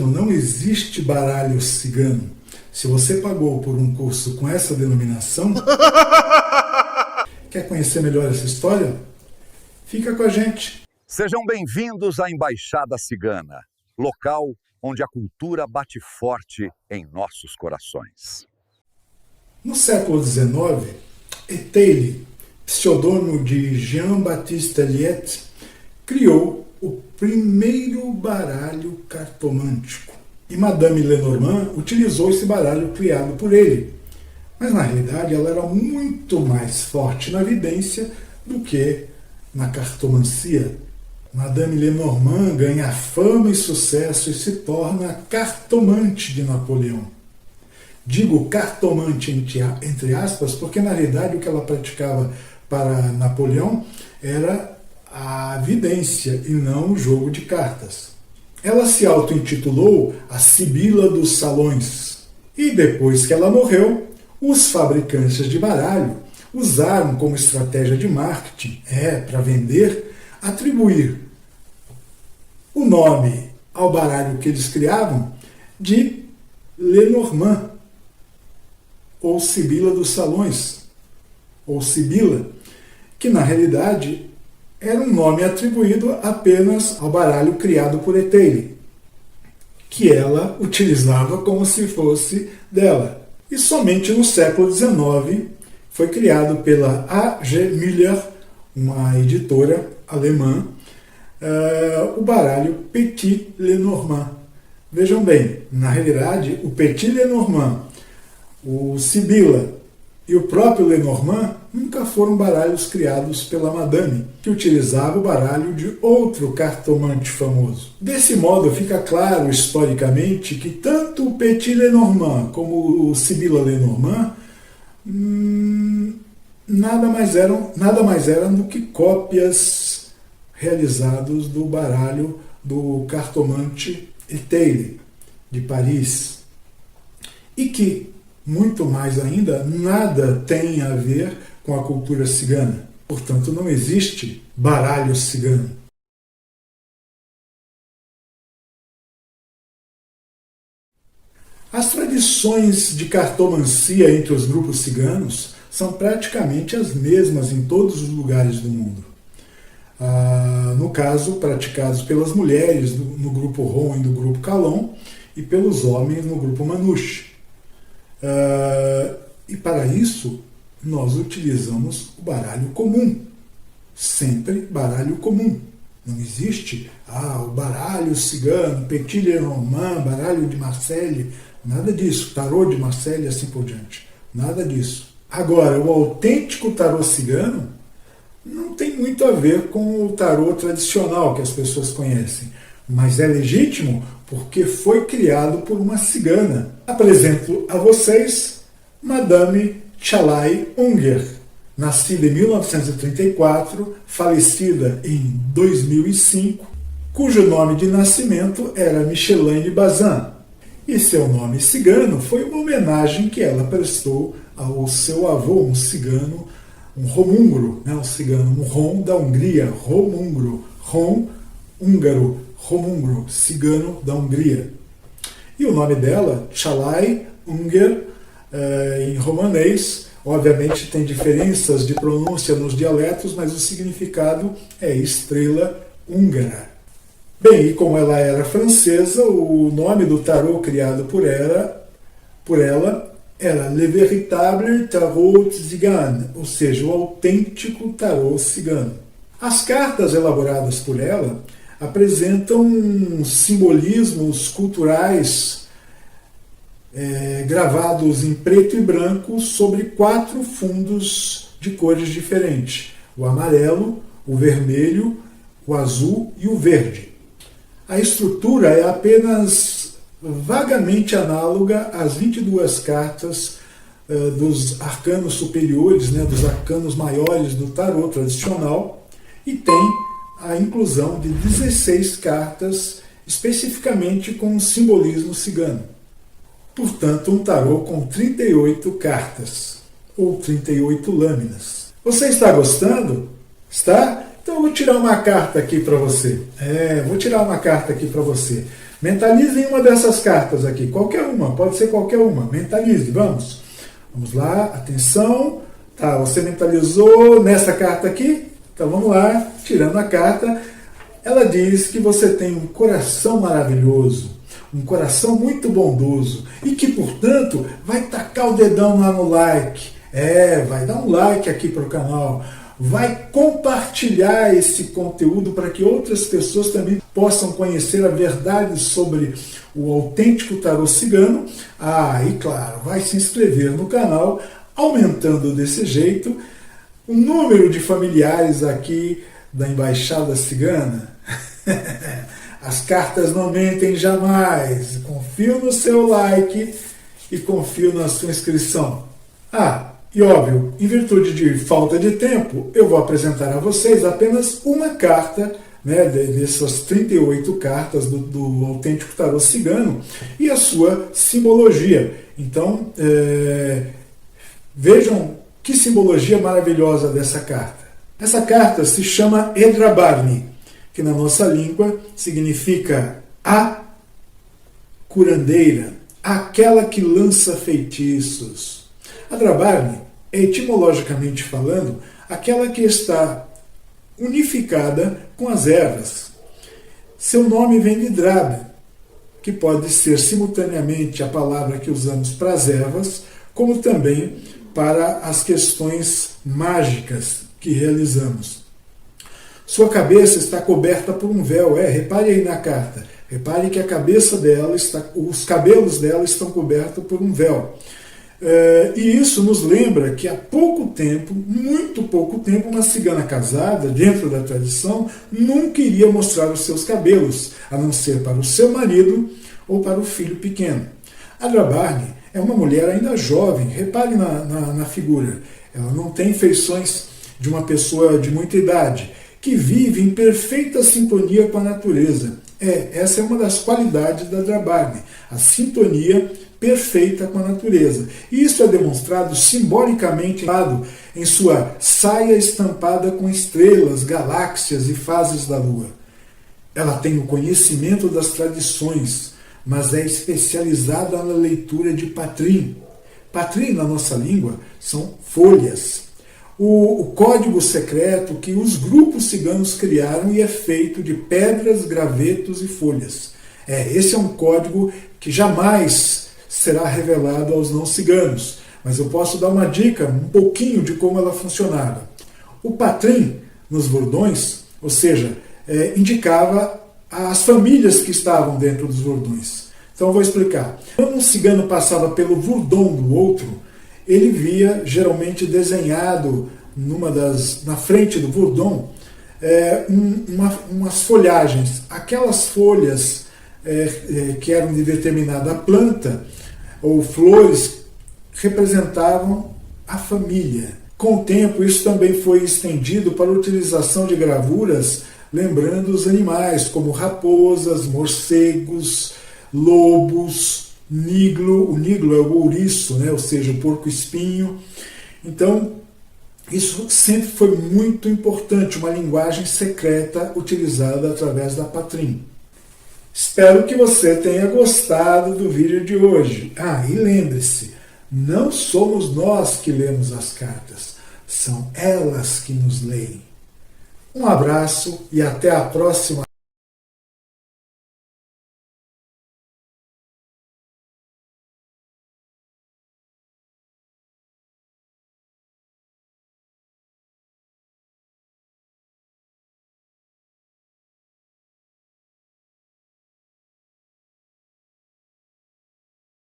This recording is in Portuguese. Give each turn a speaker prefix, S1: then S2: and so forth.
S1: não existe baralho cigano. Se você pagou por um curso com essa denominação, quer conhecer melhor essa história? Fica com a gente.
S2: Sejam bem-vindos à Embaixada Cigana, local onde a cultura bate forte em nossos corações.
S1: No século XIX, Éteille, pseudônimo de Jean-Baptiste Liette, criou o primeiro baralho cartomântico. E Madame Lenormand utilizou esse baralho criado por ele. Mas, na realidade, ela era muito mais forte na vidência do que na cartomancia. Madame Lenormand ganha fama e sucesso e se torna a cartomante de Napoleão. Digo cartomante entre aspas, porque, na realidade, o que ela praticava para Napoleão era a vidência e não o jogo de cartas. Ela se auto-intitulou a Sibila dos Salões. E depois que ela morreu, os fabricantes de baralho usaram como estratégia de marketing, para vender, atribuir o nome ao baralho que eles criavam de Lenormand, ou Sibila dos Salões, ou Sibila, que na realidade era um nome atribuído apenas ao baralho criado por Éteille, que ela utilizava como se fosse dela. E somente no século XIX foi criado pela A.G. Müller, uma editora alemã, o baralho Petit Lenormand. Vejam bem, na realidade, o Petit Lenormand, o Sibila e o próprio Lenormand nunca foram baralhos criados pela Madame, que utilizava o baralho de outro cartomante famoso. Desse modo, fica claro historicamente que tanto o Petit Lenormand como o Sibila Lenormand nada mais eram do que cópias realizadas do baralho do cartomante Éteille, de Paris, e que, muito mais ainda, nada tem a ver com a cultura cigana. Portanto, não existe baralho cigano. As tradições de cartomancia entre os grupos ciganos são praticamente as mesmas em todos os lugares do mundo. No caso, praticados pelas mulheres no grupo Ron e no grupo Calon, e pelos homens no grupo Manouche. E para isso, nós utilizamos o baralho comum. Sempre baralho comum. Não existe o baralho cigano, Petit Lenormand, baralho de Marseille, nada disso. Tarô de Marseille e assim por diante. Nada disso. Agora, o autêntico tarô cigano não tem muito a ver com o tarô tradicional que as pessoas conhecem, mas é legítimo porque foi criado por uma cigana. Apresento a vocês Madame Chalai Unger, nascida em 1934, falecida em 2005, cujo nome de nascimento era Micheline Bazin. E seu nome cigano foi uma homenagem que ela prestou ao seu avô, um cigano, um romúngro, um cigano, um rom da Hungria, romúngro, rom, húngaro, romúngro, cigano da Hungria. E o nome dela, Chalai Unger, em romanês, obviamente tem diferenças de pronúncia nos dialetos, mas o significado é estrela húngara. Bem, e como ela era francesa, o nome do tarô criado por ela era Le Véritable Tarot Cigane, ou seja, o autêntico tarô cigano. As cartas elaboradas por ela apresentam simbolismos culturais gravados em preto e branco sobre 4 fundos de cores diferentes: o amarelo, o vermelho, o azul e o verde. A estrutura é apenas vagamente análoga às 22 cartas dos arcanos superiores, dos arcanos maiores do tarô tradicional, e tem a inclusão de 16 cartas especificamente com simbolismo cigano. Portanto, um tarô com 38 cartas, ou 38 lâminas. Você está gostando? Está? Então eu vou tirar uma carta aqui para você. Vou tirar uma carta aqui para você. Mentalizem uma dessas cartas aqui, qualquer uma, pode ser qualquer uma, mentalize, vamos. Vamos lá, atenção, tá, você mentalizou nessa carta aqui? Então vamos lá, tirando a carta, ela diz que você tem um coração maravilhoso, um coração muito bondoso e que, portanto, vai tacar o dedão lá no like, vai dar um like aqui para o canal, vai compartilhar esse conteúdo para que outras pessoas também possam conhecer a verdade sobre o autêntico tarô cigano. E claro, vai se inscrever no canal, aumentando desse jeito o número de familiares aqui da Embaixada Cigana. As cartas não mentem jamais. Confio no seu like e confio na sua inscrição. E óbvio, em virtude de falta de tempo, eu vou apresentar a vocês apenas uma carta, né, dessas 38 cartas do autêntico tarô cigano e a sua simbologia. Então, vejam que simbologia maravilhosa dessa carta. Essa carta se chama Edrabarne, que na nossa língua significa a curandeira, aquela que lança feitiços. Adrabarne, etimologicamente falando, aquela que está unificada com as ervas. Seu nome vem de Drab, que pode ser simultaneamente a palavra que usamos para as ervas, como também para as questões mágicas que realizamos. Sua cabeça está coberta por um véu. Repare aí na carta. Repare que a cabeça dela os cabelos dela estão cobertos por um véu. E isso nos lembra que há pouco tempo, muito pouco tempo, uma cigana casada, dentro da tradição, nunca iria mostrar os seus cabelos, a não ser para o seu marido ou para o filho pequeno. Adrabarne é uma mulher ainda jovem. Repare na figura. Ela não tem feições de uma pessoa de muita idade, que vive em perfeita sintonia com a natureza. Essa é uma das qualidades da Adrabarne, a sintonia perfeita com a natureza. E isso é demonstrado simbolicamente em sua saia estampada com estrelas, galáxias e fases da Lua. Ela tem o conhecimento das tradições, mas é especializada na leitura de Patrim. Patrim, na nossa língua, são folhas. O código secreto que os grupos ciganos criaram e é feito de pedras, gravetos e folhas. Esse é um código que jamais será revelado aos não ciganos, mas eu posso dar uma dica, um pouquinho de como ela funcionava. O Patrim, nos bordões, ou seja, indicava as famílias que estavam dentro dos bordões. Então eu vou explicar. Quando um cigano passava pelo bordão do outro, ele via, geralmente desenhado na frente do bordão, umas folhagens. Aquelas folhas que eram de determinada planta ou flores representavam a família. Com o tempo, isso também foi estendido para a utilização de gravuras lembrando os animais, como raposas, morcegos, lobos, niglo. O niglo é o ouriço, né? Ou seja, o porco-espinho. Então, isso sempre foi muito importante, uma linguagem secreta utilizada através da Patrim. Espero que você tenha gostado do vídeo de hoje. E lembre-se, não somos nós que lemos as cartas, são elas que nos leem. Um abraço e até a próxima.